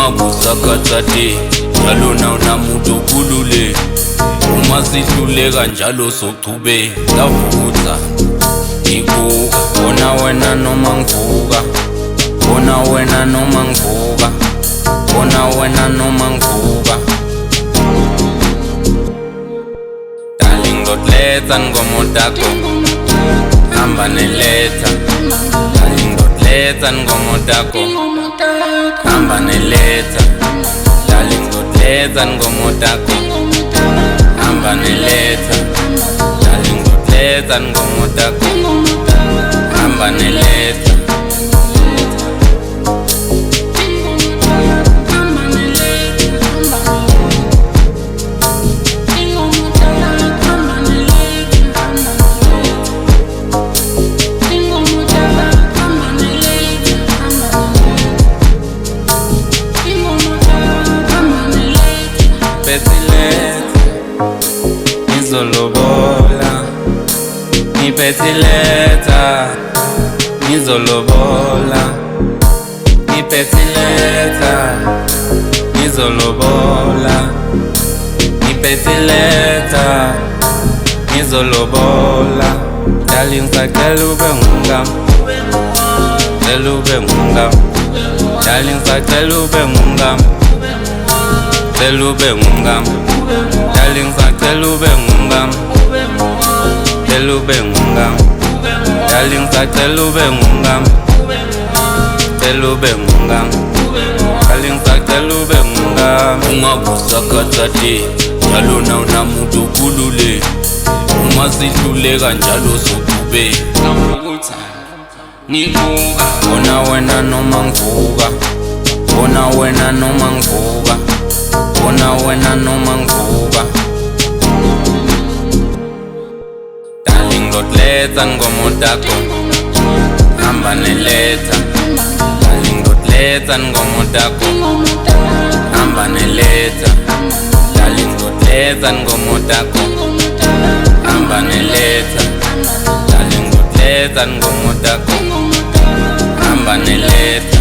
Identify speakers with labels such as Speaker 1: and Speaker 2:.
Speaker 1: ungabuza katsate njalo na unamuntu kulule uma sihluleka njalo sochube lavutsa ngibuka bona wena noma ngivuka bona wena noma ngivuka bona wena noma ngivuka darling dotletsa ngomo takho hamba neletha darling dotletsa ngomo takho hamba neletha darling dotletsa ngomo takho hamba neletha darling dotletsa ngomo takho hamba neletha Nipetileta, nizolobola, nipetileta, nizolobola, nipetileta, nizolobola. Darling sacela ube ngumngam, cela ube ngumngam. Darling sacela ube ngumngam, cela ube ngumngam. Darling sacela ube ngumngam. Telube ngumngam, darling telube ngumngam, telube ngumngam, darling telube ngumngam. Ungabuza katsate njalo na unamuntu kulule uma sihluleka njalo sochube ngivuka bona wena noma ngivuka bona wena noma ngivuka bona wena noma ngivuka dotletsa ngomo takho hamba neletha darling dotletsa ngomo takho hamba neletha darling dotletsa ngomo takho hamba neletha darling dotletsa ngomo takho hamba neletha